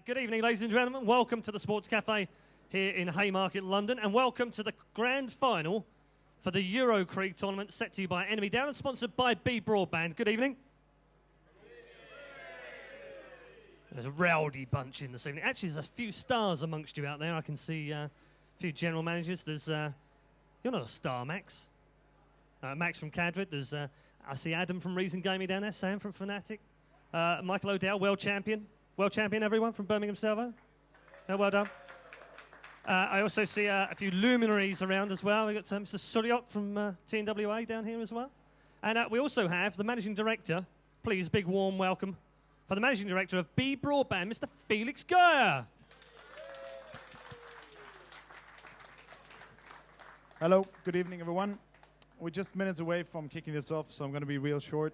Good evening, ladies and gentlemen. Welcome to the Sports Cafe here in Haymarket, London, and welcome to the grand final for the Eurokrieg tournament set to you by Enemy Down and sponsored by B Broadband. Good evening. There's a rowdy bunch in this evening. Actually, there's a few stars amongst you out there. I can see a few general managers. There's you're not a star, Max. Max from Cadrid. There's I see Adam from Reason Gaming down there. Sam from Fnatic. Michael O'Dell, world champion. World champion, everyone, from Birmingham Servo. Yeah, well done. I also see a few luminaries around as well. We've got Mr. Suryok from TNWA down here as well. And we also have the managing director. Please, big warm welcome for the managing director of B Broadband, Mr. Felix Geyer. Hello, good evening, everyone. We're just minutes away from kicking this off, so I'm going to be real short.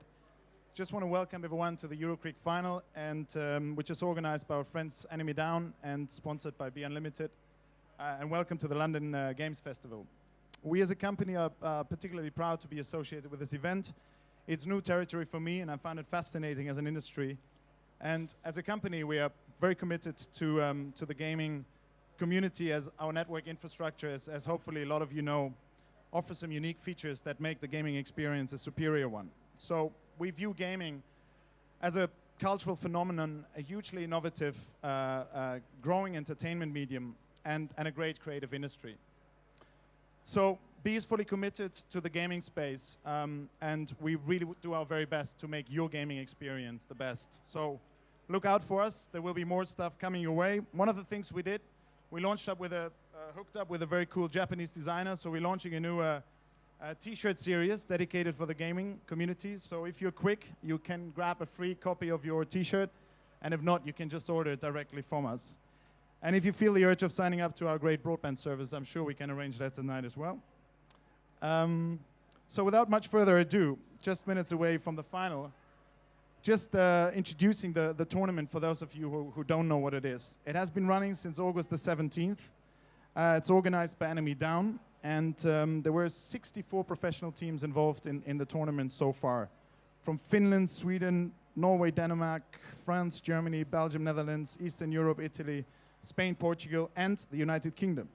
Just want to welcome everyone to the Eurokrieg Final, and which is organized by our friends Enemy Down and sponsored by Be Unlimited. And welcome to the London Games Festival. We as a company are particularly proud to be associated with this event. It's new territory for me, and I found it fascinating as an industry. And as a company, we are very committed to the gaming community, as our network infrastructure, as hopefully a lot of you know, offers some unique features that make the gaming experience a superior one. So we view gaming as a cultural phenomenon, a hugely innovative, growing entertainment medium, and a great creative industry. So B is fully committed to the gaming space, and we really do our very best to make your gaming experience the best. So look out for us. There will be more stuff coming your way. One of the things we did, we launched up with hooked up with a very cool Japanese designer. So we're launching a new t-shirt series dedicated for the gaming community. So if you're quick, you can grab a free copy of your t-shirt, and if not, you can just order it directly from us. And if you feel the urge of signing up to our great broadband service, I'm sure we can arrange that tonight as well. So without much further ado, just minutes away from the final, just introducing the tournament for those of you who don't know what it is. It has been running since August the 17th. It's organized by Enemy Down. And there were 64 professional teams involved in the tournament so far. From Finland, Sweden, Norway, Denmark, France, Germany, Belgium, Netherlands, Eastern Europe, Italy, Spain, Portugal, and the United Kingdom.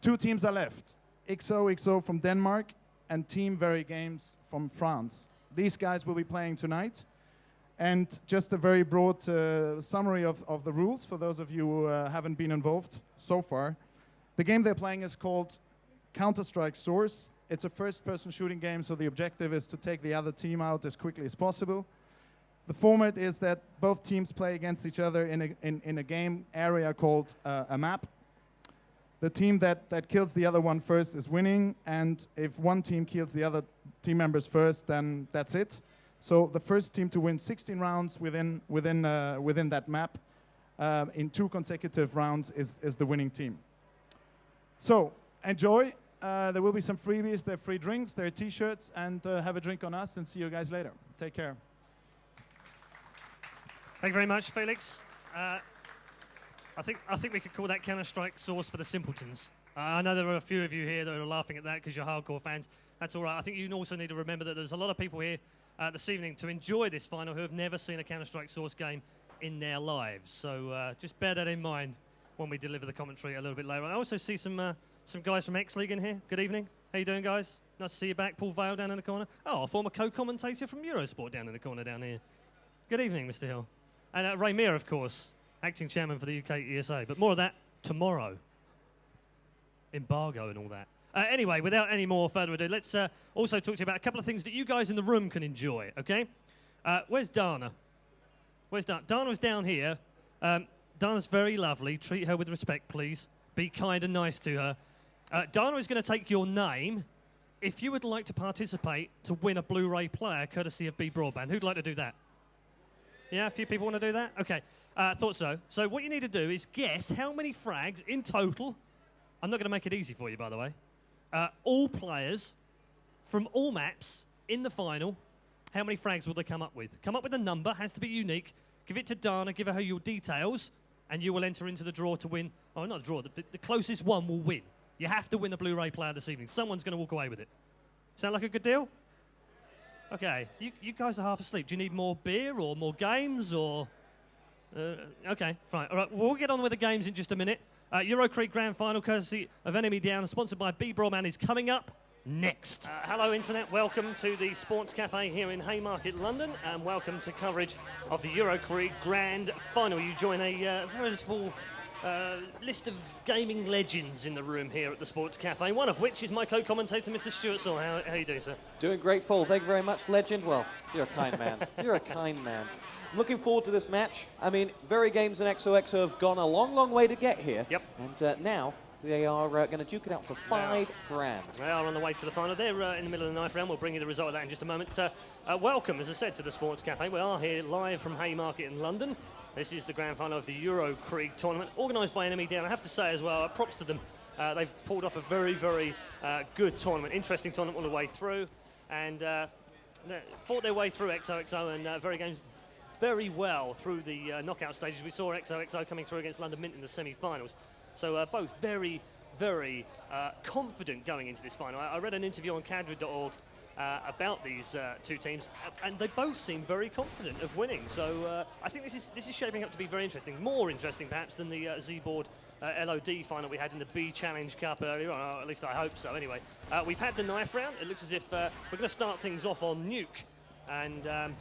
2 teams are left. xoxo from Denmark and Team Verygames from France. These guys will be playing tonight. And just a very broad summary of the rules for those of you who haven't been involved so far. The game they're playing is called Counter-Strike Source. It's a first-person shooting game, so the objective is to take the other team out as quickly as possible. The format is that both teams play against each other in a game area called a map. The team that kills the other one first is winning, and if one team kills the other team members first, then that's it. So the first team to win 16 rounds within that map in 2 consecutive rounds is the winning team. So enjoy. There will be some freebies, there are free drinks, there are t-shirts, and have a drink on us, and see you guys later. Take care. Thank you very much, Felix. I think we could call that Counter-Strike Source for the simpletons. I know there are a few of you here that are laughing at that because you're hardcore fans. That's all right. I think you also need to remember that there's a lot of people here this evening to enjoy this final who have never seen a Counter-Strike Source game in their lives. So just bear that in mind when we deliver the commentary a little bit later. I also see some guys from X League in here. Good evening. How you doing, guys? Nice to see you back. Paul Vale down in the corner. Oh, a former co-commentator from Eurosport down in the corner down here. Good evening, Mr. Hill. And Ray Meir, of course, acting chairman for the UK ESA. But more of that tomorrow. Embargo and all that. Anyway, without any more further ado, let's also talk to you about a couple of things that you guys in the room can enjoy, okay? Where's Dana? Where's Dana? Dana's down here. Dana's very lovely. Treat her with respect, please. Be kind and nice to her. Dana is going to take your name if you would like to participate to win a Blu-ray player courtesy of B Broadband. Who'd like to do that? Yeah, a few people want to do that? Okay, thought so. So what you need to do is guess how many frags in total. I'm not going to make it easy for you, by the way. All players from all maps in the final, how many frags will they come up with? Come up with a number, has to be unique. Give it to Dana, give her your details, and you will enter into the draw to win. Oh, not a draw, the closest one will win. You have to win a Blu-ray player this evening. Someone's going to walk away with it. Sound like a good deal? Okay, you guys are half asleep. Do you need more beer or more games or Okay, fine. All right, we'll get on with the games in just a minute. Eurokrieg Grand Final, courtesy of Enemy Down, sponsored by B Broadman, is coming up next. Hello, Internet. Welcome to the Sports Cafe here in Haymarket, London, and welcome to coverage of the Eurokrieg Grand Final. You join a veritable list of gaming legends in the room here at the Sports Cafe, one of which is my co-commentator, Mr. Stuart Saul. How are you doing, sir? Doing great, Paul. Thank you very much, legend. Well, you're a kind man. You're a kind man. Looking forward to this match. I mean, Verygames and xoxo have gone a long, long way to get here. Yep. And now they are going to duke it out for $5 grand. They are on the way to the final. They're in the middle of the ninth round. We'll bring you the result of that in just a moment. Welcome, as I said, to the Sports Cafe. We are here live from Haymarket in London. This is the grand final of the Eurokrieg tournament, organised by Enemy Down. I have to say as well, props to them. They've pulled off a very, very good tournament. Interesting tournament all the way through. And fought their way through xoxo and Verygames very well through the knockout stages. We saw xoxo coming through against London Mint in the semi-finals. So both very, very confident going into this final. I read an interview on cadre.org about these two teams, and they both seem very confident of winning. So I think this is shaping up to be very interesting. More interesting, perhaps, than the Z-Board LOD final we had in the B Challenge Cup earlier on, or at least I hope so. Anyway, we've had the knife round. It looks as if we're going to start things off on Nuke. And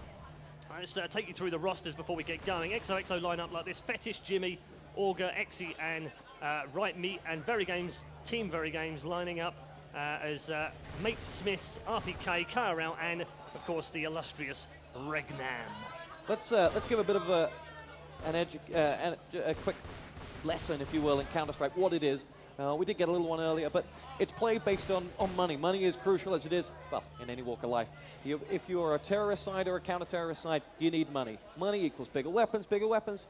let's take you through the rosters before we get going. xoxo line up like this: Fetish, Jimmy, Auger, Exy, and Right Meat, and Verygames, Team Verygames lining up as Mate Smiths, RPK, KRL, and of course the illustrious Regnam. Let's give a bit of a quick lesson, if you will, in Counter-Strike, what it is. We did get a little one earlier, but it's played based on money. Money is crucial, as it is, well, in any walk of life. If you are a terrorist side or a counter-terrorist side, you need money. Money equals bigger weapons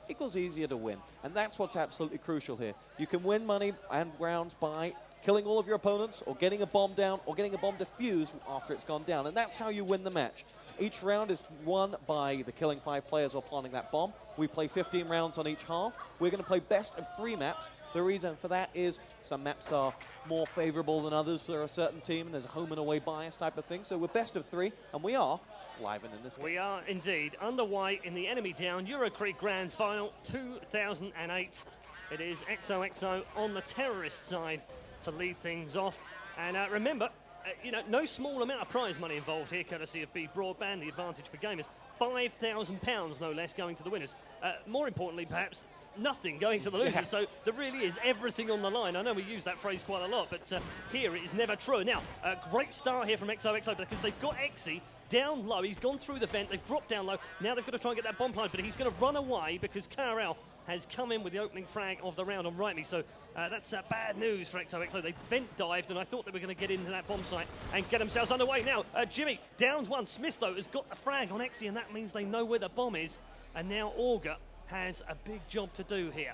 equals easier to win. And that's what's absolutely crucial here. You can win money and rounds by killing all of your opponents, or getting a bomb down, or getting a bomb defused after it's gone down. And that's how you win the match. Each round is won by the killing 5 players or planting that bomb. We play 15 rounds on each half. We're going to play best of 3 maps. The reason for that is some maps are more favorable than others for a certain team, and there's a home and away bias type of thing. So we're best of 3, and we are live in this game. We are indeed underway in the Enemy Down Eurokrieg Grand Final 2008. It is xoxo on the terrorist side to lead things off. And remember, no small amount of prize money involved here, courtesy of B Broadband, the advantage for gamers. £5,000, no less, going to the winners. More importantly, perhaps, nothing going to the losers. Yeah. So there really is everything on the line. I know we use that phrase quite a lot, but here it is never true. Now, a great start here from xoxo because they've got Exy down low. He's gone through the vent. They've dropped down low. Now they've got to try and get that bomb planted, but he's going to run away because KRL has come in with the opening frag of the round on Right Me. So that's bad news for xoxo. They vent dived, and I thought they were going to get into that bomb site and get themselves underway. Now, Jimmy downs one. Smith, though, has got the frag on Exy, and that means they know where the bomb is. And now Auger has a big job to do here.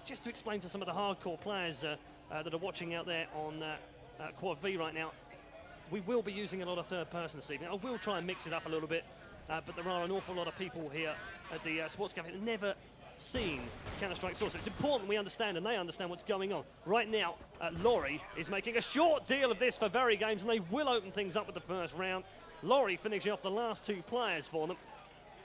Just to explain to some of the hardcore players that are watching out there on Quad V right now, we will be using a lot of third person this evening. I will try and mix it up a little bit, but there are an awful lot of people here at the Sports Cafe that never seen Counter-Strike Source. It's important we understand, and they understand what's going on. Right now, Laurie is making a short deal of this for Verygames, and they will open things up with the first round. Laurie finishing off the last 2 players for them,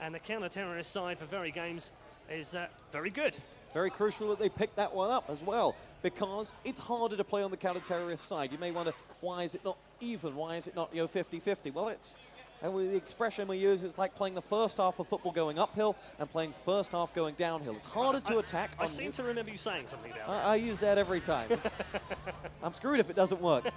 and the counter-terrorist side for Verygames is very good. Very crucial that they pick that one up as well, because it's harder to play on the counter-terrorist side. You may wonder, why is it not even? Why is it not 50-50? Well, and with the expression we use, it's like playing the first half of football going uphill and playing first half going downhill. It's harder to attack. I seem to remember you saying something about that. I use that every time. I'm screwed if it doesn't work.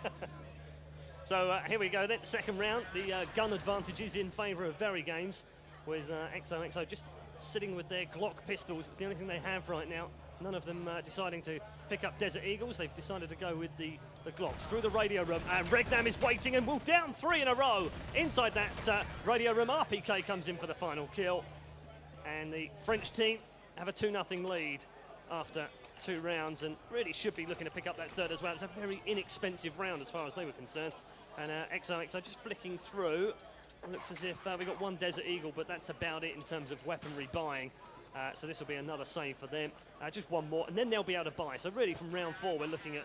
So here we go then, second round. The gun advantage is in favour of Verygames, with xoxo just sitting with their Glock pistols. It's the only thing they have right now. None of them deciding to pick up Desert Eagles. They've decided to go with the Glocks. Through the radio room, Regnam is waiting and will down 3 in a row. Inside that radio room, RPK comes in for the final kill. And the French team have a 2-0 lead after 2 rounds, and really should be looking to pick up that third as well. It's a very inexpensive round as far as they were concerned. And xoxo just flicking through. It looks as if we got 1 Desert Eagle, but that's about it in terms of weaponry buying. So this will be another save for them. Just 1 more, and then they'll be able to buy. So really, from round 4, we're looking at,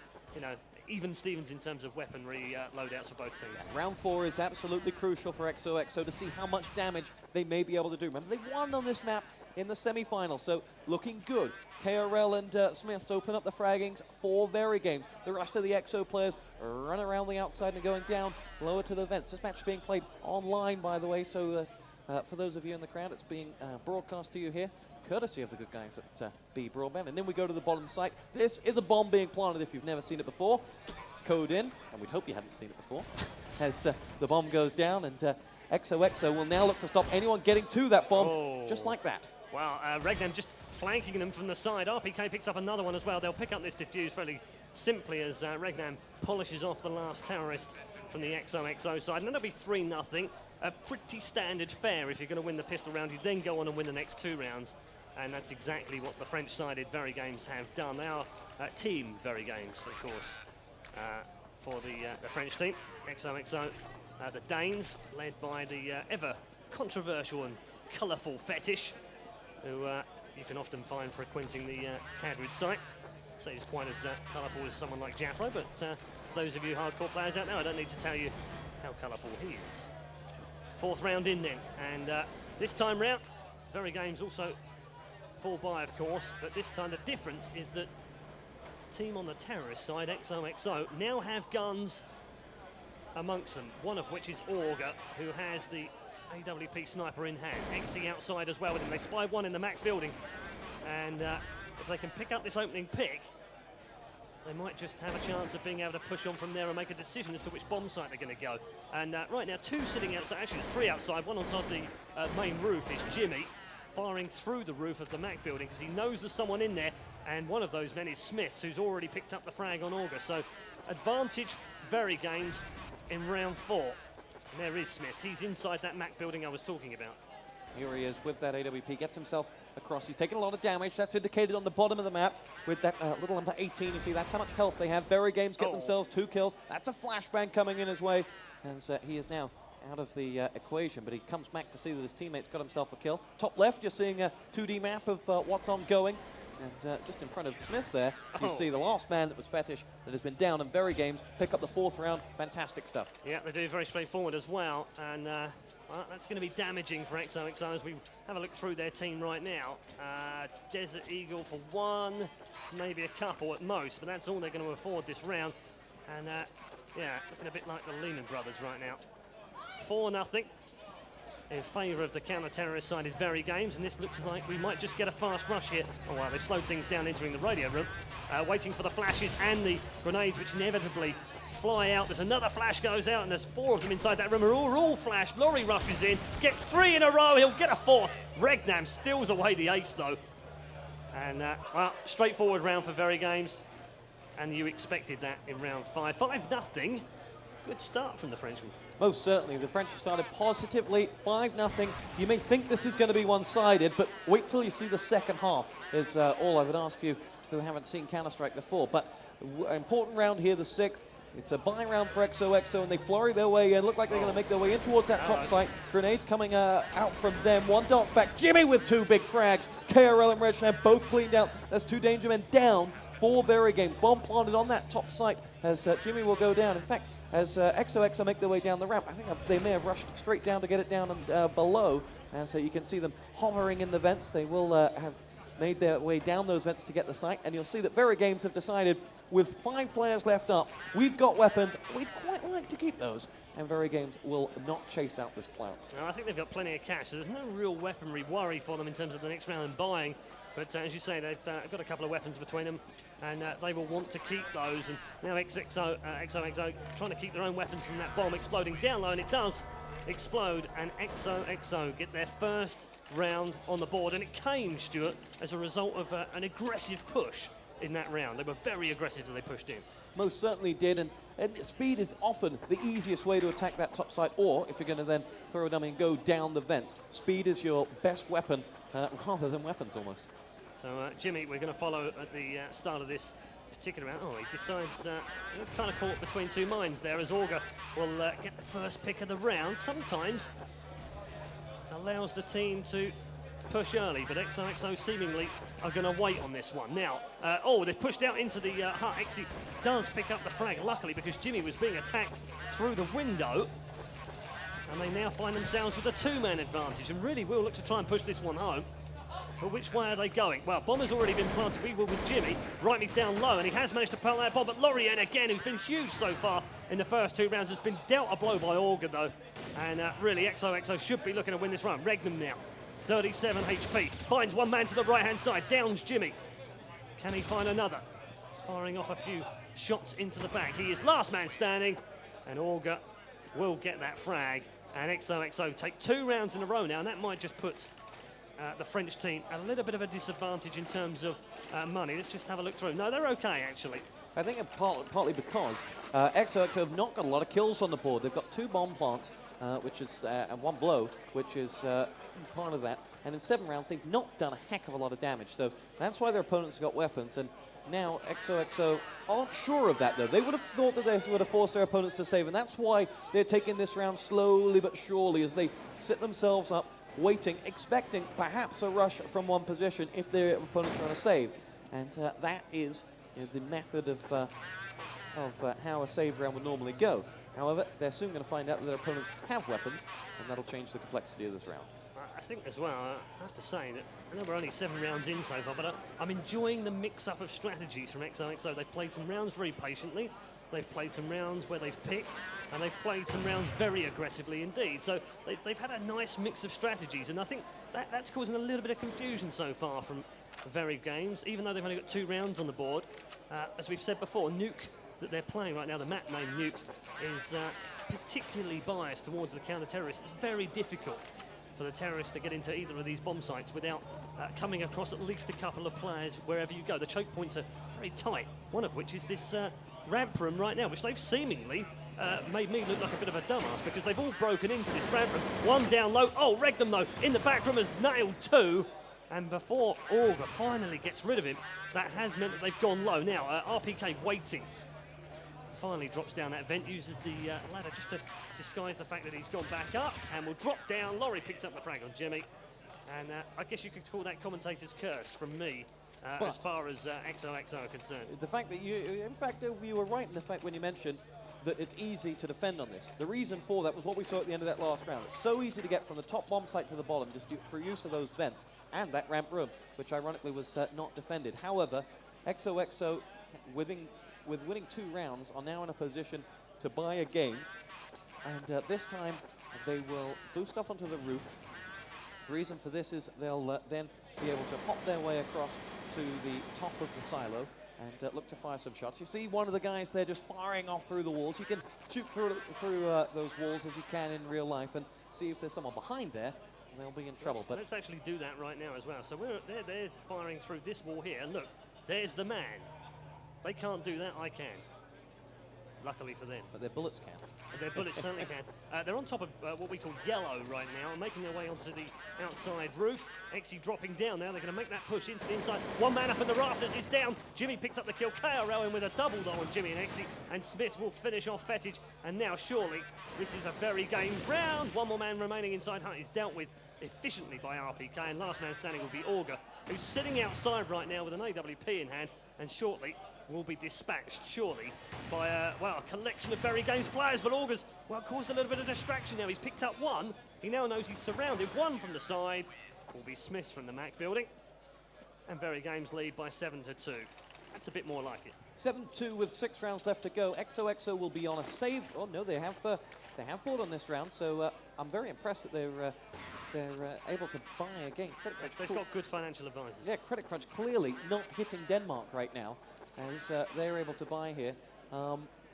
even Stevens in terms of weaponry loadouts for both teams. Round 4 is absolutely crucial for xoxo to see how much damage they may be able to do. Remember, they won on this map in the semi-final. So looking good. KRL and Smiths open up the fraggings for Verygames. The rest of the XO players run around the outside and going down lower to the vents. This match is being played online, by the way, so for those of you in the crowd, it's being broadcast to you here, courtesy of the good guys at B Broadband. And then we go to the bottom site. This is a bomb being planted if you've never seen it before. Code in, and we'd hope you hadn't seen it before, as the bomb goes down, and xoxo will now look to stop anyone getting to that bomb, just like that. Wow, Regnam just flanking them from the side. RPK picks up another one as well. They'll pick up this defuse fairly simply as Regnam polishes off the last terrorist from the xoxo side. And that'll be 3-0. A pretty standard fare if you're going to win the pistol round. You then go on and win the next 2 rounds. And that's exactly what the French-sided Verygames have done. They are team Verygames, of course, for the French team. xoxo, the Danes, led by the ever controversial and colourful Fetish, who you can often find frequenting the Cadrid site. So he's quite as colourful as someone like Jaffro, but for those of you hardcore players out there, I don't need to tell you how colourful he is. 4th round in then, and this time round, Verygames also fall by, of course, but this time the difference is that team on the terrorist side, xoxo, now have guns amongst them, one of which is Auger, who has the AWP sniper in hand. Exing outside as well with him. They spy one in the Mac building, and if they can pick up this opening pick, they might just have a chance of being able to push on from there and make a decision as to which bomb site they're going to go. And right now, 2 sitting outside. Actually, there's 3 outside. One outside the main roof is Jimmy, firing through the roof of the Mac building because he knows there's someone in there. And one of those men is Smiths, who's already picked up the frag on Auger. So advantage Verygames in round 4. And there is Smiths. He's inside that Mac building I was talking about. Here he is with that AWP, gets himself across. He's taking a lot of damage. That's indicated on the bottom of the map with that little number 18. You see, that's how much health they have. Verygames get themselves 2 kills. That's a flashbang coming in his way. And he is now out of the equation, but he comes back to see that his teammate's got himself a kill. Top left, you're seeing a 2D map of what's ongoing. And just in front of Smith there, you see the last man that was Fetish that has been down, and Verygames pick up the 4th round. Fantastic stuff. Yeah, they do very straightforward as well. And well, that's going to be damaging for xoxo as we have a look through their team right now. Desert Eagle for 1, maybe a couple at most, but that's all they're going to afford this round. And yeah, looking a bit like the Lehman brothers right now. 4-0 in favour of the counter-terrorist sided Verygames, and this looks like we might just get a fast rush here. Oh wow, they've slowed things down entering the radio room, waiting for the flashes and the grenades which inevitably fly out. There's another flash goes out, and there's 4 of them inside that room are all flashed. Laurie rushes in, gets 3 in a row, he'll get a 4th. Regnam steals away the ace though. And well, straightforward round for Verygames, and you expected that in round 5. 5-0. Good start from the Frenchman. Most certainly, the French have started positively, 5-0. You may think this is going to be one-sided, but wait till you see the second half, is all I would ask you who haven't seen Counter-Strike before. But important round here, the 6th. It's a buy round for xoxo, and they flurry their way in. Look like they're going to make their way in towards that top site. Grenades coming out from them. 1 darts back. Jimmy with 2 big frags. KRL and Regnam both cleaned out. There's 2 danger men down for Verygames. Bomb planted on that top site as Jimmy will go down. In fact, as xoxo make their way down the ramp, I think they may have rushed straight down to get it down and below. And so you can see them hovering in the vents. They will have made their way down those vents to get the site. And you'll see that Verygames have decided, with 5 players left up, we've got weapons. We'd quite like to keep those. And Verygames will not chase out this plout. I think they've got plenty of cash, so there's no real weaponry worry for them in terms of the next round and buying. But as you say, they've got a couple of weapons between them, and they will want to keep those. And now xoxo trying to keep their own weapons from that bomb exploding down low, and it does explode. And xoxo get their first round on the board, and it came, Stuart, as a result of an aggressive push in that round. They were very aggressive as they pushed in. Most certainly did, and speed is often the easiest way to attack that top side, or if you're going to then throw a dummy and go down the vents. Speed is your best weapon, rather than weapons almost. So Jimmy, we're going to follow at the start of this particular round. Oh, he decides, kind of caught between 2 minds there, as Auger will get the first pick of the round. Sometimes allows the team to push early, but xoxo seemingly are going to wait on this one. Now, they've pushed out into the hut. Exy does pick up the frag, luckily, because Jimmy was being attacked through the window. And they now find themselves with a 2-man advantage, and really will look to try and push this one home. But which way are they going? Well, Bomber's already been planted. We were with Jimmy. Rightly's down low, and he has managed to pelt that bomb. But Lorien, again, who's been huge so far in the first 2 rounds, has been dealt a blow by Augur, though. And really, xoxo should be looking to win this run. Regnum now, 37 HP. Finds one man to the right-hand side. Downs Jimmy. Can he find another? Firing off a few shots into the back. He is last man standing, and Augur will get that frag. And xoxo take 2 rounds in a row now, and that might just put the French team a little bit of a disadvantage in terms of money. Let's just have a look through. No, they're okay, actually. I think partly because xoxo have not got a lot of kills on the board. They've got 2 bomb plants, which is and 1 blow, which is part of that. And in 7 rounds, they've not done a heck of a lot of damage. So that's why their opponents have got weapons. And now xoxo aren't sure of that, though. They would have thought that they would have forced their opponents to save. And that's why they're taking this round slowly but surely as they set themselves up, waiting, expecting perhaps a rush from one position if their opponents are on a save. And that is the method of how a save round would normally go. However, they're soon going to find out that their opponents have weapons, and that'll change the complexity of this round. I think as well, I have to say that I know we're only 7 rounds in so far, but I'm enjoying the mix-up of strategies from xoxo. They've played some rounds very patiently. They've played some rounds where they've picked, and they've played some rounds very aggressively indeed. So they've had a nice mix of strategies, and I think that's causing a little bit of confusion so far from Verygames, even though they've only got 2 rounds on the board. As we've said before, Nuke that they're playing right now, the map name Nuke, is particularly biased towards the counter-terrorists. It's very difficult for the terrorists to get into either of these bomb sites without coming across at least a couple of players wherever you go. The choke points are very tight, one of which is this ramp room right now, which they've seemingly made me look like a bit of a dumbass because they've all broken into this ramp room. 1 down low. Oh, Regnum, though, in the back room has nailed 2. And before Augur finally gets rid of him, that has meant that they've gone low. Now, RPK waiting. Finally drops down that vent, uses the ladder just to disguise the fact that he's gone back up, and will drop down. Laurie picks up the frag on Jimmy. And I guess you could call that commentator's curse from me, as far as xoxo are concerned. The fact that in fact, you were right in the fact when you mentioned that it's easy to defend on this. The reason for that was what we saw at the end of that last round. It's so easy to get from the top bomb site to the bottom just through use of those vents and that ramp room, which ironically was not defended. However, xoxo, with winning 2 rounds, are now in a position to buy a game. And this time, they will boost up onto the roof. The reason for this is they'll then be able to hop their way across to the top of the silo and look to fire some shots. You see one of the guys there just firing off through the walls. You can shoot through those walls as you can in real life and see if there's someone behind there, and they'll be in trouble. Let's actually do that right now as well. So they're firing through this wall here. And look, there's the man. They can't do that, I can. Luckily for them. But their bullets can. Their bullets certainly can. They're on top of what we call yellow right now, and making their way onto the outside roof. Exy dropping down now. They're going to make that push into the inside. One man up in the rafters is down. Jimmy picks up the kill. KRL in with a double though on Jimmy and Exy, and Smith will finish off Fettage. And now surely this is a Verygames round. One more man remaining inside Hunt is dealt with efficiently by RPK, and last man standing will be Augur, who's sitting outside right now with an AWP in hand, and shortly will be dispatched, surely, by a collection of Verygames players. But Augur's, caused a little bit of distraction now. He's picked up 1. He now knows he's surrounded. 1 from the side will be Smith from the Mac building. And Verygames lead by 7-2. That's a bit more like it. 7-2 with 6 rounds left to go. xoxo will be on a save. Oh no, they have bought on this round. So I'm very impressed that they're able to buy again. They've got good financial advisors. Yeah, Credit Crunch clearly not hitting Denmark right now, as they're able to buy here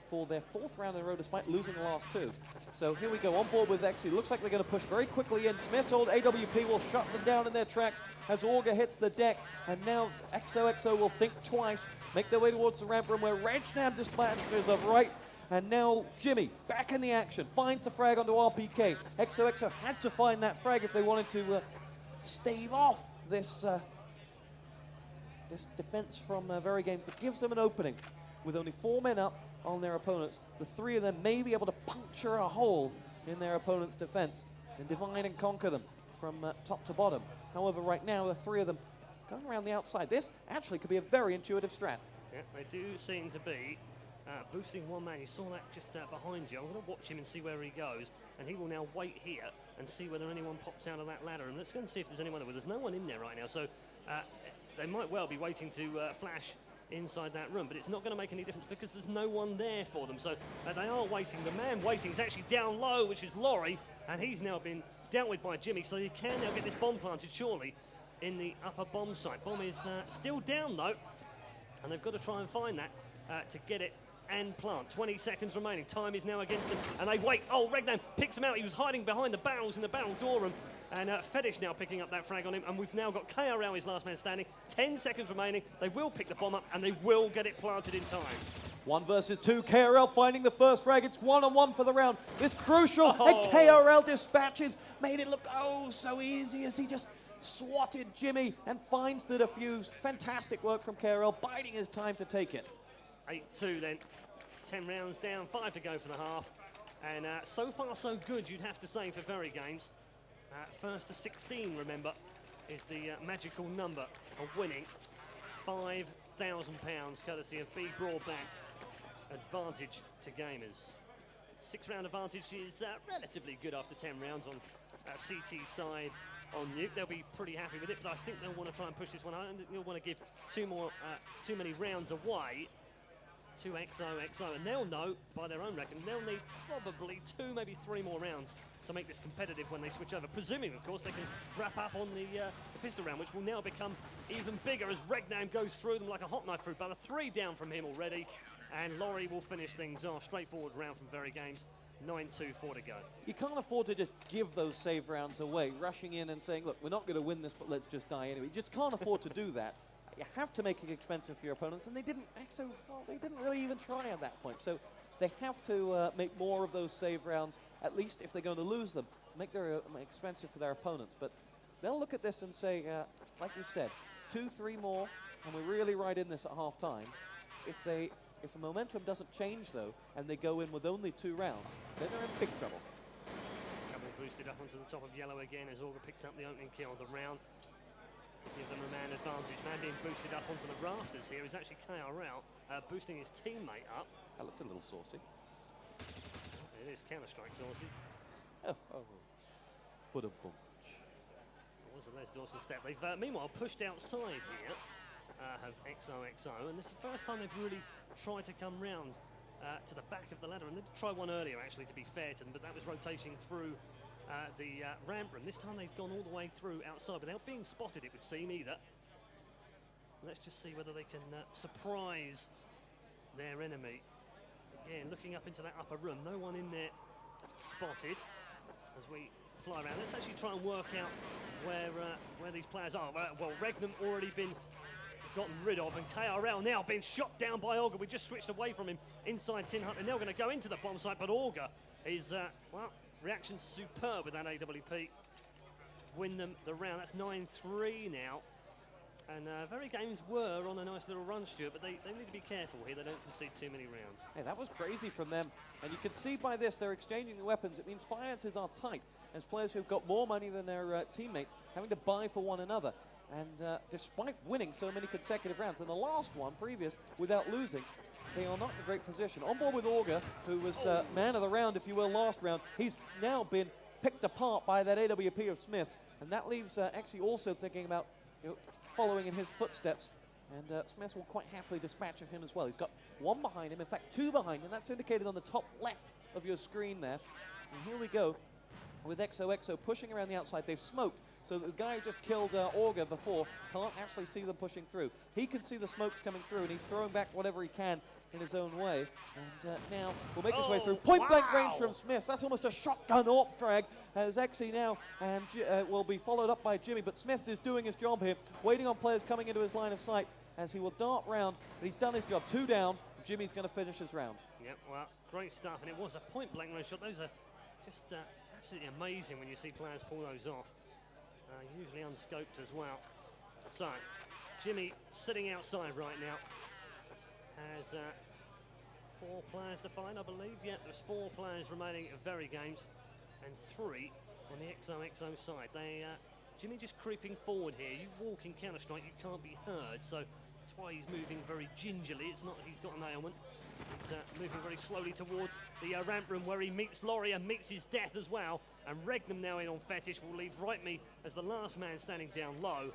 for their 4th round in a row despite losing the last 2. So here we go, on board with Exy. Looks like they're going to push very quickly in. Smith's old AWP will shut them down in their tracks as Augur hits the deck, and now xoxo will think twice, make their way towards the ramp room where Regnam dispatches of right. And now Jimmy, back in the action, finds the frag onto RPK. xoxo had to find that frag if they wanted to stave off this this defense from Verygames that gives them an opening. With only 4 men up on their opponents, the 3 of them may be able to puncture a hole in their opponent's defense and divide and conquer them from top to bottom. However, right now, the 3 of them going around the outside. This actually could be a very intuitive strat. Yeah, they do seem to be boosting 1 man. You saw that just behind you. I'm going to watch him and see where he goes, and he will now wait here and see whether anyone pops out of that ladder. And let's go and see if there's anyone there. Well, there's no one in there right now, so they might well be waiting to flash inside that room, but it's not going to make any difference because there's no one there for them. So they are waiting. The man waiting is actually down low, which is Laurie, and he's now been dealt with by Jimmy, so he can now get this bomb planted, surely, in the upper bomb site. Bomb is still down, though, and they've got to try and find that to get it and plant. 20 seconds remaining. Time is now against them, and they wait. Oh, Regnam picks him out. He was hiding behind the barrels in the barrel door room, and Fetish now picking up that frag on him, and we've now got KRL, his last man standing. 10 seconds remaining. They will pick the bomb up, and they will get it planted in time. 1 versus 2. KRL finding the first frag. It's 1-on-1 for the round. It's crucial, and KRL dispatches. Made it look so easy as he just swatted Jimmy and finds the defuse. Fantastic work from KRL, biding his time to take it. 8-2 then. 10 rounds down, 5 to go for the half. And so far so good, you'd have to say, for Verygames. First to 16, remember, is the magical number for winning. £5,000, courtesy of B Broadband. Advantage to gamers. 6-round advantage is relatively good after 10 rounds on CT side on Nuke. They'll be pretty happy with it, but I think they'll want to try and push this one. I don't think they'll want to give too many rounds away to xoxo, and they'll know by their own reckon they'll need probably 2, maybe 3 more rounds to make this competitive when they switch over, presuming of course they can wrap up on the pistol round, which will now become even bigger as Regnam goes through them like a hot knife through butter. 3 down from him already, and Laurie will finish things off. Straightforward round from Verygames. 9-2, 4 to go. You can't afford to just give those save rounds away, rushing in and saying, look, we're not going to win this, but let's just die anyway. You just can't afford to do that. You have to make it expensive for your opponents, and they didn't really even try at that point. So they have to make more of those save rounds, at least if they're going to lose them, make them expensive for their opponents. But they'll look at this and say, like you said, 2, 3 more, and we're really right in this at half time. If the momentum doesn't change, though, and they go in with only 2 rounds, then they're in big trouble. Double boosted up onto the top of yellow again as Augur picks up the opening kill of the round to give them a man advantage. Man being boosted up onto the rafters here is actually KRL, boosting his teammate up. That looked a little saucy. It is Counter-Strike saucy. Oh. Put a bunch. It was a Les Dawson step. They've meanwhile pushed outside here. Have xoxo, and this is the first time they've really tried to come round to the back of the ladder, and they did try one earlier actually, to be fair to them, but that was rotating through the ramp room. This time they've gone all the way through outside without being spotted, it would seem, either. Let's just see whether they can surprise their enemy. Again, looking up into that upper room, no one in there spotted as we fly around. Let's actually try and work out where these players are. Well, Regnam already been gotten rid of, and KRL now being shot down by Augur. We just switched away from him inside Tin Hut. They're now going to go into the bomb site, but Augur is, well, reaction superb with that AWP. Win them the round. That's 9-3 now. And Verygames were on a nice little run, Stuart, but they need to be careful here. They don't concede too many rounds. Hey, that was crazy from them. And you can see by this, they're exchanging the weapons. It means finances are tight, as players who've got more money than their teammates having to buy for one another. And despite winning so many consecutive rounds, and the last one previous without losing, they are not in a great position. On board with Augur, who was man of the round, if you will, last round. He's now been picked apart by that AWP of Smith's, and that leaves Exy also thinking about following in his footsteps. And Smith will quite happily dispatch of him as well. He's got 1 behind him, in fact 2 behind him. That's indicated on the top left of your screen there. And here we go with xoxo pushing around the outside. They've smoked. So the guy who just killed Augur before can't actually see them pushing through. He can see the smokes coming through, and he's throwing back whatever he can in his own way. And now we'll make his way through. Point-blank range from Smith. That's almost a shotgun AWP frag as Exy now and will be followed up by Jimmy. But Smith is doing his job here, waiting on players coming into his line of sight as he will dart round. But he's done his job. 2 down. Jimmy's going to finish his round. Yep, well, great stuff. And it was a point-blank range shot. Those are just absolutely amazing when you see players pull those off. Usually unscoped as well. So, Jimmy sitting outside right now has 4 players to find, I believe. Yeah, there's 4 players remaining at Verygames and 3 on the xoxo side. Jimmy just creeping forward here. You walk in Counter-Strike, you can't be heard, so that's why he's moving very gingerly. It's not he's got an ailment. He's moving very slowly towards the ramp room where he meets Laurie and meets his death as well. And Regnum now in on Fetish will leave Rightme as the last man standing down low.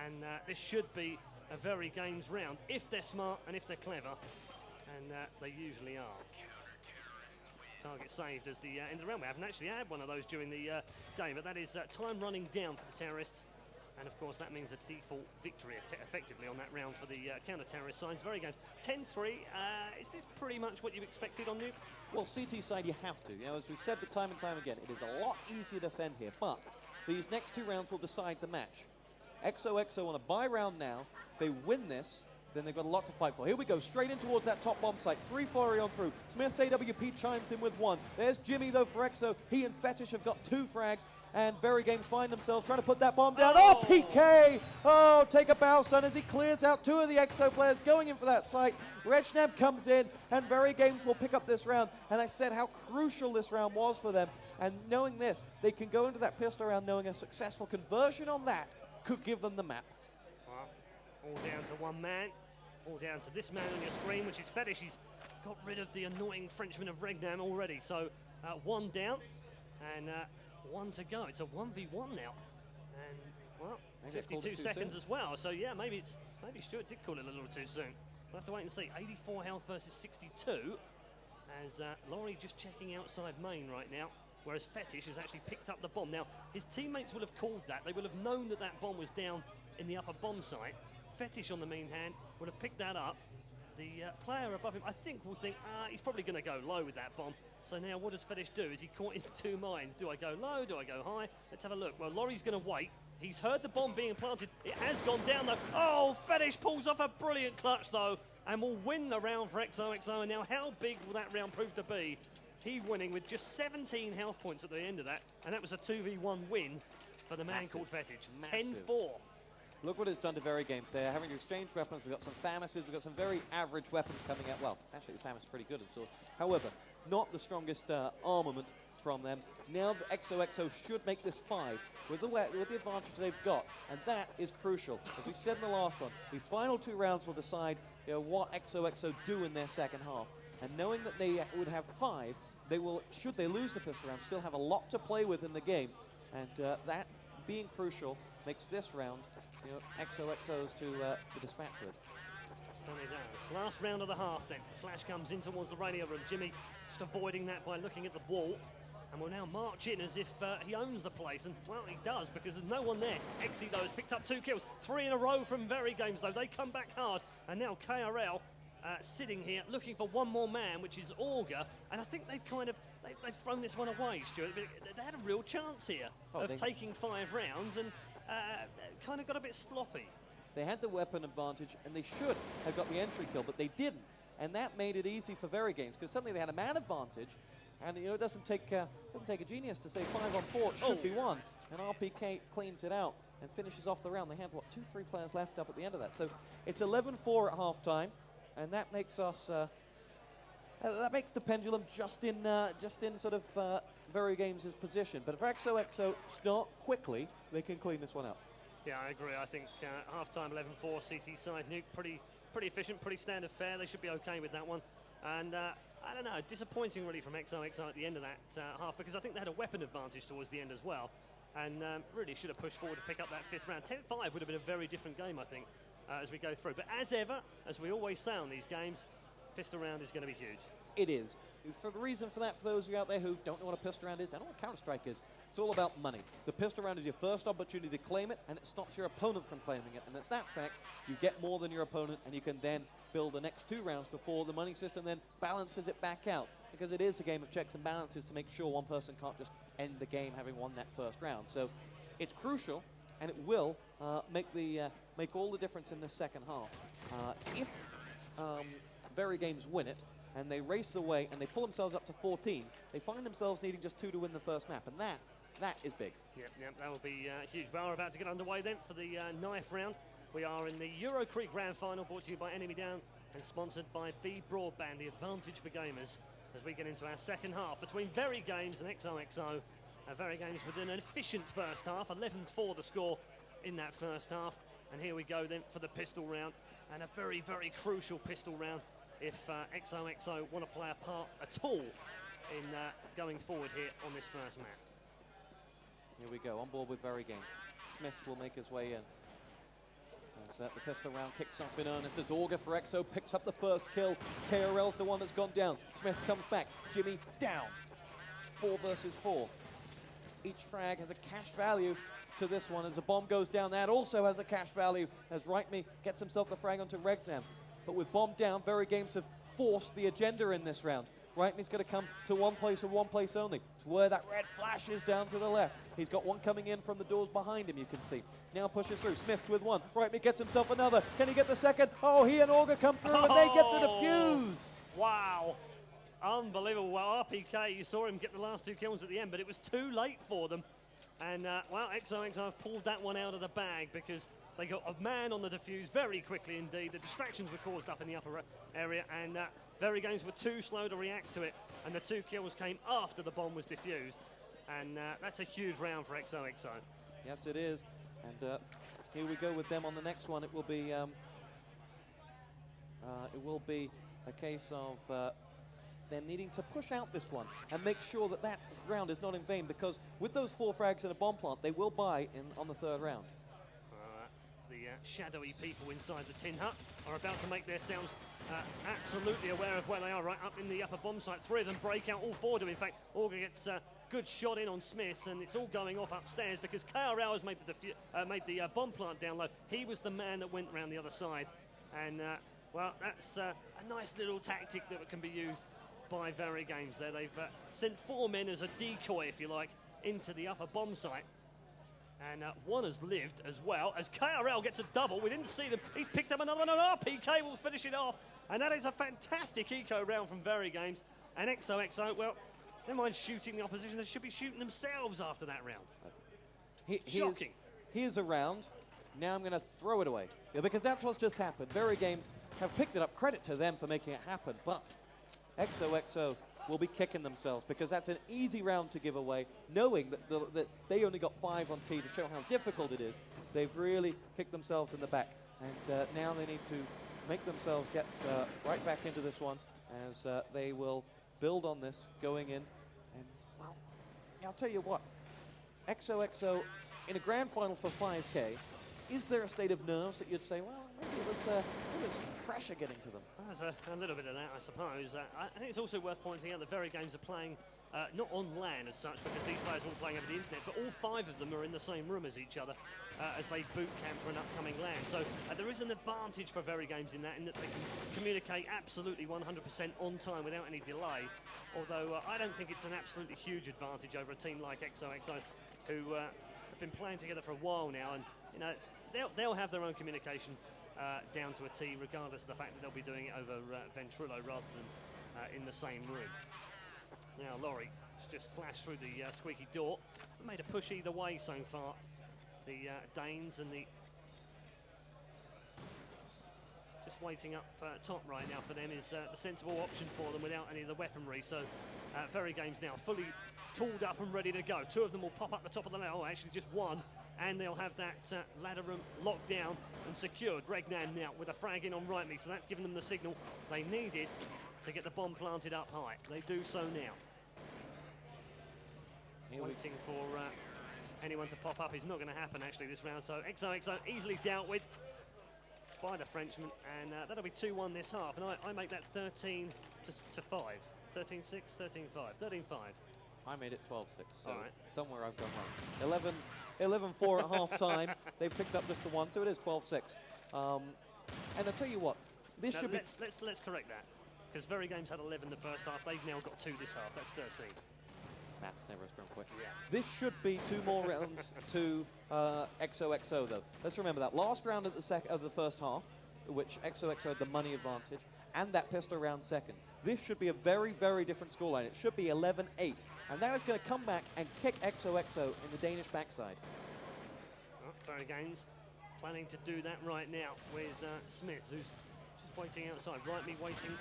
And this should be a Verygames round, if they're smart and if they're clever. And they usually are. Target saved as the end of the round. We haven't actually had one of those during the game, but that is time running down for the terrorists. And of course that means a default victory effectively on that round for the counter-terrorist sides. Verygames 10-3. Is this pretty much what you expected on Nuke? Well, CT side you have to. You know, as we've said time and time again, it is a lot easier to defend here. But these next 2 rounds will decide the match. xoxo on a bye round now. If they win this, then they've got a lot to fight for. Here we go, straight in towards that top bomb site. 3 flurry on through. Smith's AWP chimes in with 1. There's Jimmy, though, for Exo. He and Fetish have got 2 frags. And Verygames find themselves trying to put that bomb down. Oh, PK! Oh, take a bow, son, as he clears out 2 of the Exo players going in for that site. Regnum comes in, and Verygames will pick up this round. And I said how crucial this round was for them. And knowing this, they can go into that pistol round knowing a successful conversion on that could give them the map. Well, all down to 1 man. All down to this man on your screen, which is Fetish. He's got rid of the annoying Frenchman of Regnum already. So 1 down and 1 to go. It's a 1v1 now. And, well, Maybe 52 seconds as well. So, yeah, maybe Stuart did call it a little too soon. We'll have to wait and see. 84 health versus 62. As Laurie just checking outside main right now. Whereas Fetish has actually picked up the bomb. Now, his teammates will have called that. They will have known that that bomb was down in the upper bomb site. Fetish on the main hand would have picked that up. The player above him, I think, will think, he's probably going to go low with that bomb. So now what does Fetish do? Is he caught in 2 minds? Do I go low? Do I go high? Let's have a look. Well, Laurie's going to wait. He's heard the bomb being planted. It has gone down, though. Oh, Fetish pulls off a brilliant clutch, though, and will win the round for xoxo. And now how big will that round prove to be? He winning with just 17 health points at the end of that, and that was a 2v1 win for the man called Fetish. 10-4. Look what it's done to Verygames. They're having to exchange weapons. We've got some Famuses. We've got some very average weapons coming out. Well, actually, the Famus is pretty good. So, however, not the strongest armament from them. Now the xoxo should make this 5 with the advantage they've got, and that is crucial. As we said in the last one, these final 2 rounds will decide what xoxo do in their second half. And knowing that they would have 5, they will, should they lose the pistol round, still have a lot to play with in the game. And that being crucial makes this round xoxo's to dispatch with. Stunning does. Last round of the half then. Flash comes in towards the radio room. Jimmy just avoiding that by looking at the wall. And will now march in as if he owns the place. And, well, he does, because there's no one there. Exy, though, has picked up 2 kills. 3 in a row from Verygames, though. They come back hard. And now KRL sitting here looking for 1 more man, which is Auger. And I think they've they've thrown this one away, Stuart. They had a real chance here of taking 5 rounds and kind of got a bit sloppy. They had the weapon advantage, and they should have got the entry kill, but they didn't. And that made it easy for Verygames, because suddenly they had a man advantage, and it doesn't take a genius to say 5 on 4, it should be 1. And RPK cleans it out and finishes off the round. They had, what, 2-3 players left up at the end of that. So it's 11-4 at halftime, and that makes us that makes the pendulum just in sort of Verygames' position. But if xoxo start quickly, they can clean this one up. Yeah, I agree. I think half-time 11-4 CT side. Nuke pretty efficient, pretty standard fare. They should be okay with that one. And I don't know, disappointing really from xoxo at the end of that half, because I think they had a weapon advantage towards the end as well. And really should have pushed forward to pick up that 5th round. 10-5 would have been a very different game, I think, as we go through. But as ever, as we always say on these games, pistol round is going to be huge. It is. For the reason for that, for those of you out there who don't know what a pistol round is, don't know what Counter-Strike is, it's all about money. The pistol round is your first opportunity to claim it, and it stops your opponent from claiming it. And at that fact, you get more than your opponent, and you can then build the next 2 rounds before the money system then balances it back out. Because it is a game of checks and balances to make sure one person can't just end the game having won that first round. So it's crucial, and it will make all the difference in the second half. If Verygames win it, and they race away, and they pull themselves up to 14, they find themselves needing just 2 to win the first map, and that is big. Yep, that will be huge. Well, we're about to get underway then for the knife round. We are in the Eurokrieg Grand Final, brought to you by Enemy Down and sponsored by B Broadband, the advantage for gamers, as we get into our second half between Verygames and xoxo. Verygames with an efficient first half, 11-4 the score in that first half. And here we go then for the pistol round, and a very, very crucial pistol round if xoxo want to play a part at all in going forward here on this first map. Here we go, on board with Verygames. Smith will make his way in. As the pistol round kicks off in earnest as Augur for Exo picks up the first kill. KRL's the one that's gone down. Smith comes back. Jimmy down. 4 versus 4. Each frag has a cash value to this one. As a bomb goes down, that also has a cash value as Rightme gets himself the frag onto Regnam. But with bomb down, Verygames have forced the agenda in this round. Rightme's going to come to one place and one place only. It's where that red flash is down to the left. He's got one coming in from the doors behind him, you can see. Now pushes through. Smith with one. Rightme gets himself another. Can he get the second? Oh, he and Augur come through and they get the defuse. Wow. Unbelievable. Well, RPK, you saw him get the last 2 kills at the end, but it was too late for them. And, well, xoxo have pulled that one out of the bag because they got a man on the defuse very quickly indeed. The distractions were caused up in the upper area, and Verygames were too slow to react to it, and the 2 kills came after the bomb was defused. And that's a huge round for xoxo. Yes, it is. And here we go with them on the next one. It will be a case of them needing to push out this one and make sure that that round is not in vain, because with those 4 frags and a bomb plant, they will buy on the 3rd round. The shadowy people inside the tin hut are about to make themselves absolutely aware of where they are, right up in the upper bomb site. 3 of them break out, all 4 do. In fact, Augur gets a good shot in on Smith, and it's all going off upstairs because KRL has made the bomb plant down low. He was the man that went around the other side. And, well, that's a nice little tactic that can be used by Verygames there. They've sent 4 men as a decoy, if you like, into the upper bomb site. And 1 has lived as well, as KRL gets a double. We didn't see them. He's picked up another one, and RPK will finish it off. And that is a fantastic eco round from Verygames. And xoxo, well, never mind shooting the opposition, they should be shooting themselves after that round. Shocking. Here's a round. Now I'm going to throw it away. Yeah, because that's what's just happened. Verygames have picked it up. Credit to them for making it happen. But xoxo will be kicking themselves because that's an easy round to give away, knowing that they only got 5 on T to show how difficult it is. They've really kicked themselves in the back, and now they need to make themselves get right back into this one as they will build on this going in. And, well, I'll tell you what, xoxo in a grand final for 5K, is there a state of nerves that you'd say, well, maybe it was pressure getting to them? There's a little bit of that, I suppose. I think it's also worth pointing out that Verygames are playing not on LAN as such, because these players are all playing over the internet, but all 5 of them are in the same room as each other as they boot camp for an upcoming LAN. So there is an advantage for Verygames in that they can communicate absolutely 100% on time without any delay. Although I don't think it's an absolutely huge advantage over a team like xoxo, who have been playing together for a while now, and you know they'll have their own communication down to a T, regardless of the fact that they'll be doing it over Ventrilo rather than in the same room. Now Laurie has just flashed through the squeaky door. Made a push either way so far. The Danes and the... Just waiting up top right now for them is the sensible option for them without any of the weaponry. So Verygames now fully tooled up and ready to go. 2 of them will pop up the top of the ladder. Oh, actually just 1. And they'll have that ladder room locked down and secured. Regnan now with a frag in on Rightme, so that's given them the signal they needed to get the bomb planted up high. They do so now. Waiting for anyone to pop up is not going to happen actually this round, so xoxo easily dealt with by the Frenchman, and that'll be 2-1 this half, and I make that 13-5. 13-6, 13-5, 13-5. I made it 12-6, so right. Somewhere I've gone wrong. 11-4 at half-time. They've picked up just the 1, so it is 12-6. And I'll tell you what, this should be... Let's correct that, because Verygames had 11 the first half. They've now got 2 this half. That's 13. Math's never a strong point. Yeah. This should be 2 more rounds to xoxo, though. Let's remember that. Last round of the first half, which xoxo had the money advantage, and that pistol round second. This should be a very, very different scoreline. It should be 11-8. And that is going to come back and kick xoxo in the Danish backside. Well, Verygames planning to do that right now with Smith, who's just waiting outside. Rightme waiting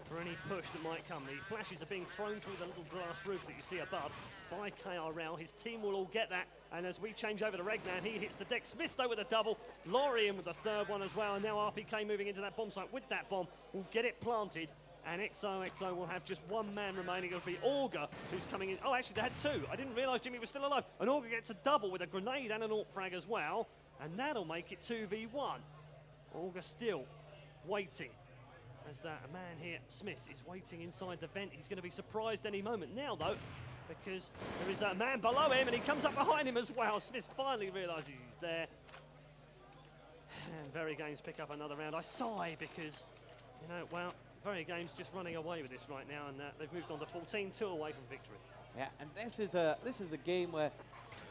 for any push that might come. The flashes are being thrown through the little glass roofs that you see above by KRL. His team will all get that. And as we change over to Regnan, he hits the deck. Smith though with a double. Laurie in with the 3rd one as well. And now RPK moving into that bomb site with that bomb will get it planted. And xoxo will have just one man remaining. It'll be Auger who's coming in. Oh, actually, they had two. I didn't realise Jimmy was still alive. And Auger gets a double with a grenade and an AWP frag as well. And that'll make it 2v1. Auger still waiting. As a man here, Smith, is waiting inside the vent. He's going to be surprised any moment now, though, because there is a man below him, and he comes up behind him as well. Smith finally realises he's there. And Verygames pick up another round. I sigh because, you know, well, Verygames just running away with this right now, and they've moved on to 14, 2 away from victory. Yeah, and this is a game where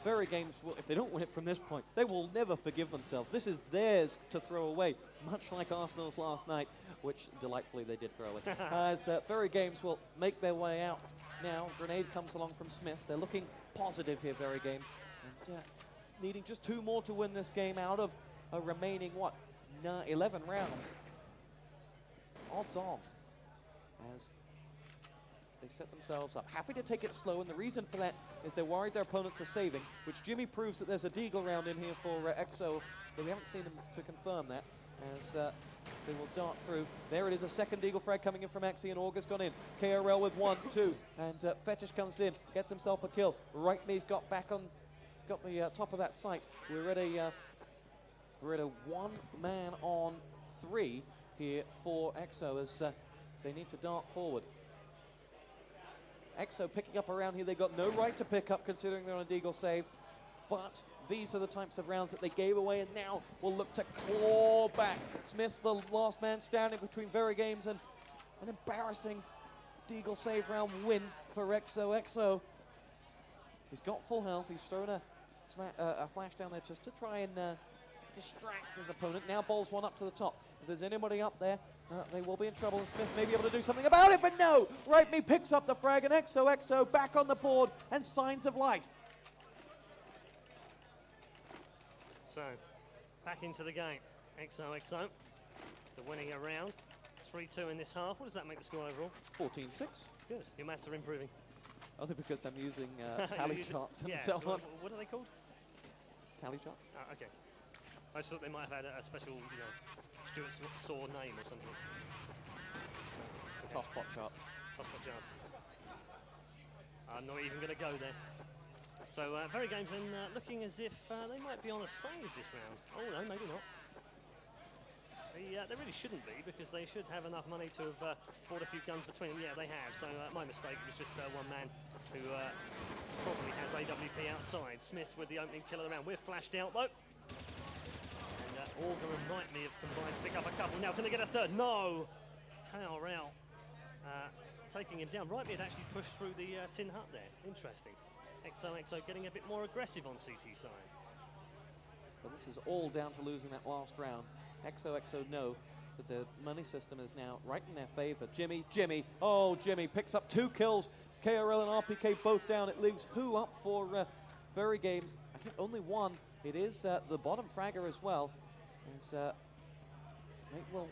Verygames, if they don't win it from this point, they will never forgive themselves. This is theirs to throw away, much like Arsenal's last night, which delightfully they did throw away. As Verygames will make their way out now. Grenade comes along from Smith. They're looking positive here, Verygames, and needing just 2 more to win this game out of a remaining, what, 11 rounds. Odds on, as they set themselves up. Happy to take it slow, and the reason for that is they're worried their opponents are saving, which Jimmy proves that there's a deagle round in here for xoxo, but we haven't seen them to confirm that, as they will dart through. There it is, a second deagle frag coming in from Axie, and August gone in. KRL with 1, 2, and Fetish comes in, gets himself a kill. Right knee's got back on, got the top of that site. We're at a 1 man on 3 here for xoxo, as they need to dart forward. xoxo picking up around here. They got no right to pick up considering they're on a deagle save, but these are the types of rounds that they gave away, and now will look to claw back. Smith's the last man standing between Verygames and an embarrassing deagle save round win for xoxo. He's got full health. He's thrown a flash down there just to try and distract his opponent. Now bowls one up to the top. If there's anybody up there, they will be in trouble, and Smith may be able to do something about it, but no! Right me picks up the frag, and xoxo back on the board, and signs of life. So, back into the game. xoxo, the winning a round. 3-2 in this half. What does that make the score overall? 14-6. Good. Your maths are improving. Only because I'm using tally charts and yeah, so on. What are they called? Tally charts? Okay. I just thought they might have had a special, you know, Stuart Saw name or something. Tosspot charts. Tosspot charts. I'm not even going to go there. So Verygames then looking as if they might be on a save this round. Oh no, maybe not. They really shouldn't be, because they should have enough money to have bought a few guns between them. Yeah, they have. So my mistake. It was just one man who probably has AWP outside. Smith with the opening kill of the round. We're flashed out though. Auger and Nightme have combined to pick up a couple. Now, can they get a third? No! KRL taking him down. Nightme had actually pushed through the tin hut there. Interesting. xoxo getting a bit more aggressive on CT side. But this is all down to losing that last round. xoxo know that the money system is now right in their favor. Jimmy, oh, Jimmy picks up 2 kills. KRL and RPK both down. It leaves who up for Verygames? I think only 1. It is the bottom fragger as well. As Nate will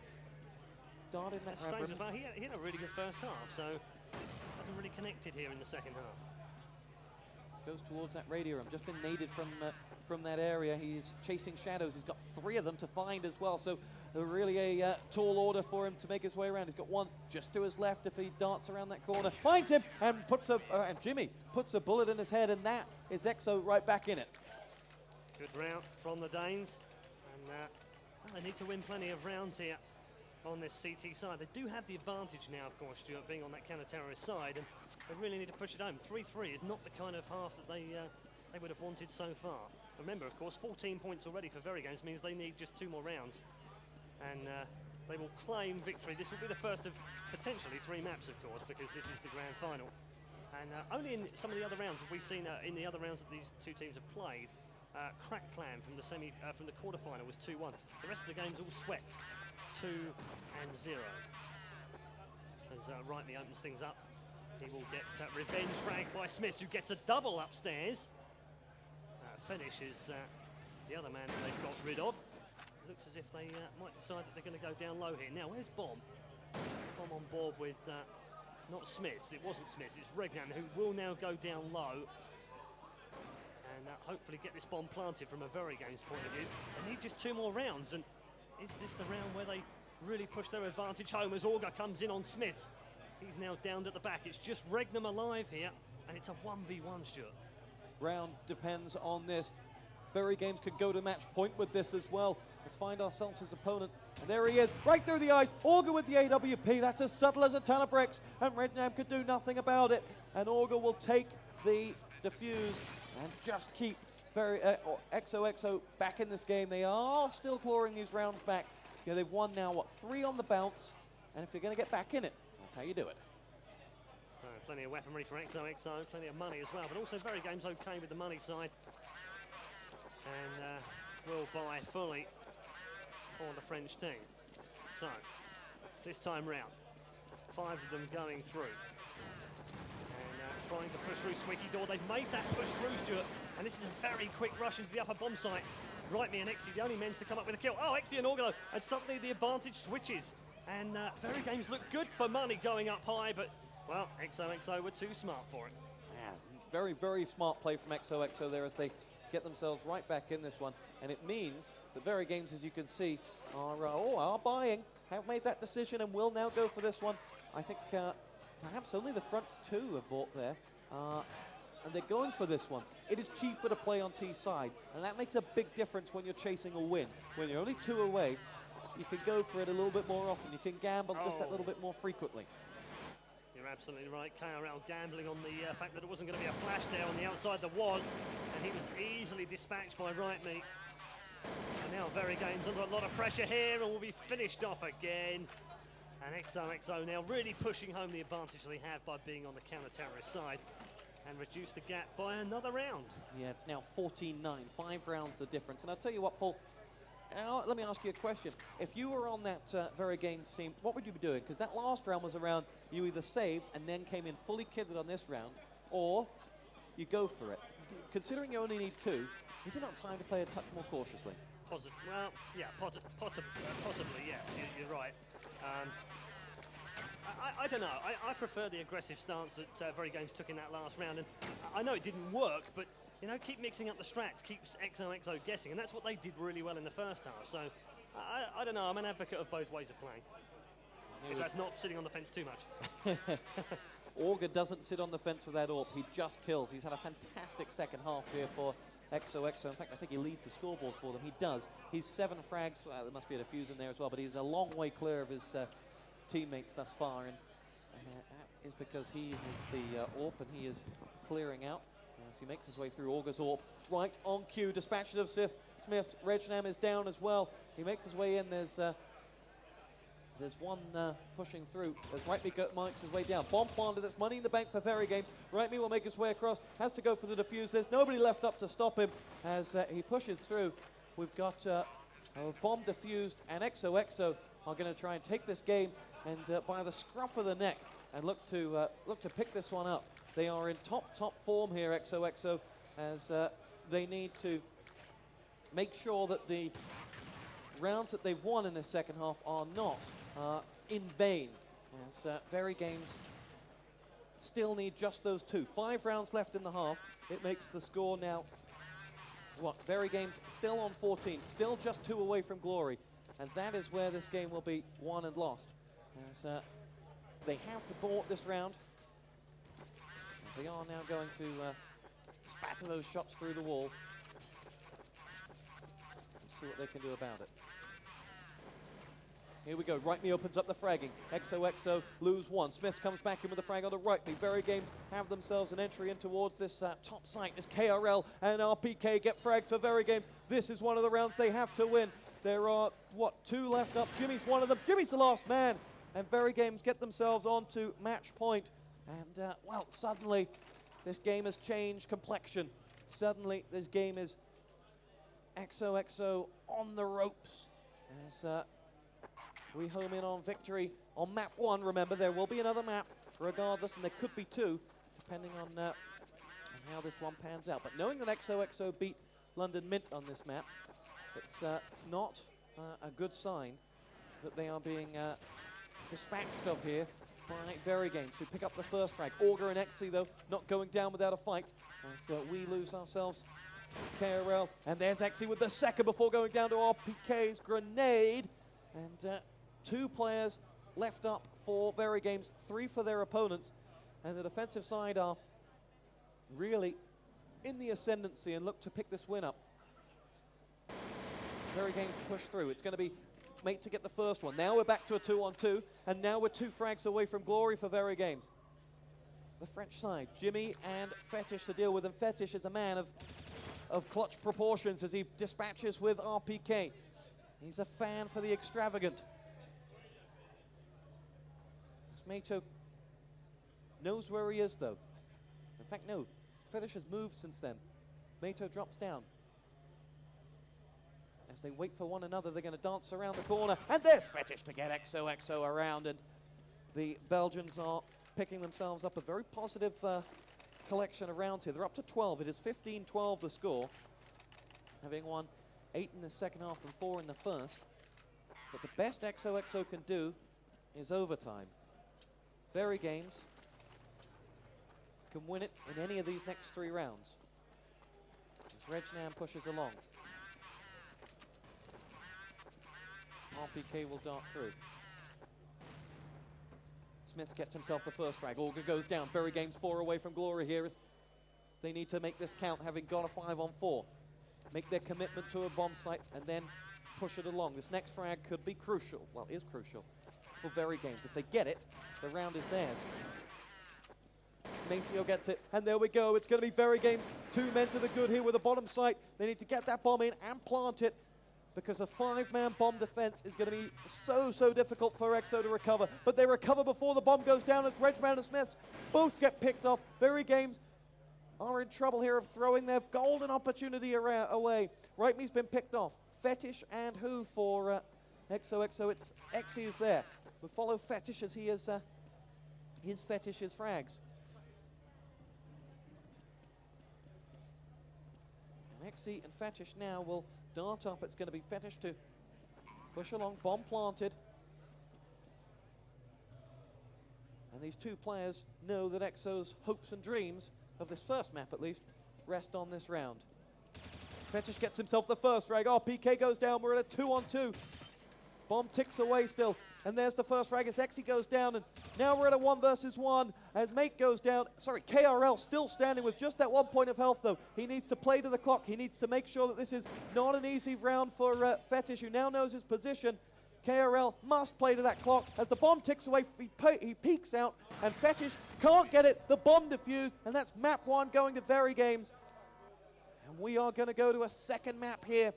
dart in that strange as well. He had a really good first half, so hasn't really connected here in the second half. Goes towards that radio room. Just been naded from that area. He's chasing shadows. He's got 3 of them to find as well. So really a tall order for him to make his way around. He's got 1 just to his left if he darts around that corner. Finds him and and Jimmy puts a bullet in his head, and that is xoxo right back in it. Good round from the Danes, and they need to win plenty of rounds here on this CT side. They do have the advantage now, of course, Stuart, being on that counter-terrorist side, and they really need to push it home. 3-3 is not the kind of half that they would have wanted so far. Remember, of course, 14 points already for Verygames means they need just 2 more rounds, and they will claim victory. This will be the first of potentially 3 maps, of course, because this is the grand final. And only in some of the other rounds have we seen, in the other rounds that these 2 teams have played, Crack Clan from the quarterfinal was 2-1. The rest of the game's all swept 2-0. As Rightme opens things up, he will get revenge frag by Smith, who gets a double upstairs. Finish is the other man that they've got rid of. Looks as if they might decide that they're going to go down low here. Now, where's Bomb? Bomb on board with not Smith. It wasn't Smith. It's Regnan, who will now go down low. And hopefully get this bomb planted from a Verygames point of view. They need just 2 more rounds, and is this the round where they really push their advantage home as Augur comes in on Smith. He's now downed at the back. It's just Regnum alive here, and it's a 1v1, Stuart. Round depends on this. Verygames could go to match point with this as well. Let's find ourselves his opponent. And there he is, right through the eyes. Augur with the AWP. That's as subtle as a ton of bricks. And Regnum could do nothing about it. And Augur will take the defuse and just keep xoxo back in this game. They are still clawing these rounds back. You know, they've won now, what, 3 on the bounce. And if you're going to get back in it, that's how you do it. So plenty of weaponry for xoxo, plenty of money as well. But also Verygames okay with the money side. And will buy fully for the French team. So, this time round, 5 of them going through. And trying to push through Squeaky Door. They've made that push through, Stuart. And this is a very quick rush into the upper bomb site. Rightme and Exy, the only men to come up with a kill. Oh, Exy and Augur, though. And suddenly the advantage switches. And Verygames look good for money going up high, but, well, xoxo were too smart for it. Yeah, very, very smart play from xoxo there as they get themselves right back in this one. And it means that Verygames, as you can see, are buying, have made that decision and will now go for this one. I think perhaps only the front 2 have bought there. And they're going for this one. It is cheaper to play on T side, and that makes a big difference when you're chasing a win. When you're only 2 away, you can go for it a little bit more often. You can gamble just that little bit more frequently. You're absolutely right. KRL gambling on the fact that it wasn't going to be a flash there on the outside. There was, and he was easily dispatched by Rightme. And now Verygames under a lot of pressure here and will be finished off again. And xoxo now really pushing home the advantage they have by being on the counter-terrorist side and reduce the gap by another round. Yeah, it's now 14-9, 5 rounds the difference. And I'll tell you what, Paul, let me ask you a question. If you were on that Verygames team, what would you be doing? Because that last round was around you either saved and then came in fully kitted on this round, or you go for it. Considering you only need 2, is it not time to play a touch more cautiously? Well, yeah, possibly, yes, you're right. I don't know. I prefer the aggressive stance that Verygames took in that last round. And I know it didn't work, but, you know, keep mixing up the strats, keeps xoxo guessing. And that's what they did really well in the first half. So, I don't know. I'm an advocate of both ways of playing. If that's not sitting on the fence too much. Augur doesn't sit on the fence with that AWP. He just kills. He's had a fantastic second half here for xoxo. In fact, I think he leads the scoreboard for them. He does. He's 7 frags. There must be a defuse in there as well, but he's a long way clear of his teammates thus far, and that is because he is the AWP and he is clearing out as he makes his way through Augur's AWP. Right on cue, dispatches of Smith. Regnum is down as well. He makes his way in. There's one pushing through. As Rightme makes his way down. Bomb planted. That's money in the bank for Verygames. Rightme will make his way across. Has to go for the defuse. There's nobody left up to stop him as he pushes through. We've got a bomb defused, and xoxo are going to try and take this game and by the scruff of the neck and look to pick this one up. They are in top form here, xoxo, as they need to make sure that the rounds that they've won in the second half are not in vain, as Verygames still need just those 2. 5 rounds left in the half. It makes the score now, what, Verygames still on 14, still just 2 away from glory, and that is where this game will be won and lost, as they have to bought this round. They are now going to spatter those shots through the wall and see what they can do about it. Here we go. Rightme opens up the fragging. xoxo lose 1. Smith comes back in with the frag on the Rightme. Verygames have themselves an entry in towards this top site. This KRL and RPK get fragged for Verygames. This is one of the rounds they have to win. There are, what, 2 left up. Jimmy's one of them. Jimmy's the last man. And Verygames get themselves onto match point. And, well, suddenly this game has changed complexion. Suddenly this game is xoxo on the ropes. As we home in on victory on map 1. Remember, there will be another map regardless, and there could be 2, depending on how this one pans out. But knowing that xoxo beat London Mint on this map, it's not a good sign that they are being dispatched of here by Verygames, who pick up the first frag. Augur and Exy, though, not going down without a fight. So we lose ourselves KRL. And there's Exy with the second before going down to RPK's grenade. And 2 players left up for Verygames, 3 for their opponents, and the defensive side are really in the ascendancy and look to pick this win up. Verygames push through. It's going to be Mate to get the first one. Now we're back to a 2-on-2, and now we're 2 frags away from glory for Verygames. The French side, Jimmy and Fetish to deal with, and Fetish is a man of clutch proportions as he dispatches with RPK. He's a fan for the extravagant. Mato knows where he is, though. In fact, no. Fetish has moved since then. Mato drops down. As they wait for one another, they're going to dance around the corner. And there's Fetish to get xoxo around. And the Belgians are picking themselves up a very positive collection of rounds here. They're up to 12. It is 15-12 the score. Having won 8 in the second half and 4 in the first. But the best xoxo can do is overtime. Verygames can win it in any of these next 3 rounds. As Regnam pushes along. RPK will dart through. Smith gets himself the first frag. Auger goes down. Verygames 4 away from glory here. As they need to make this count, having got a 5-on-4. Make their commitment to a bomb site and then push it along. This next frag could be crucial. Well, is crucial for Verygames. If they get it, the round is theirs. Mateo gets it, and there we go. It's going to be Verygames. 2 men to the good here with a bottom site. They need to get that bomb in and plant it, because a 5-man bomb defense is going to be so difficult for xoxo to recover. But they recover before the bomb goes down as Regnam and Smith both get picked off. Verygames are in trouble here of throwing their golden opportunity away. Rightme's been picked off. Fetish and who for xoxo? It's Exy is there. We'll follow Fetish as he is his Fetish is frags. And Exy and Fetish now will dart up. It's going to be Fetish to push along. Bomb planted. And these 2 players know that xo's hopes and dreams, of this first map at least, rest on this round. Fetish gets himself the first frag. RPK goes down. We're at a 2-on-2. Bomb ticks away still. And there's the first frag as Exy goes down. And now we're at a 1 versus 1 as Mate goes down. Sorry, KRL still standing with just that 1 point of health, though. He needs to play to the clock. He needs to make sure that this is not an easy round for Fetish, who now knows his position. KRL must play to that clock. As the bomb ticks away, he peeks out, and Fetish can't get it. The bomb defused, and that's map 1 going to Verygames. And we are going to go to a second map here.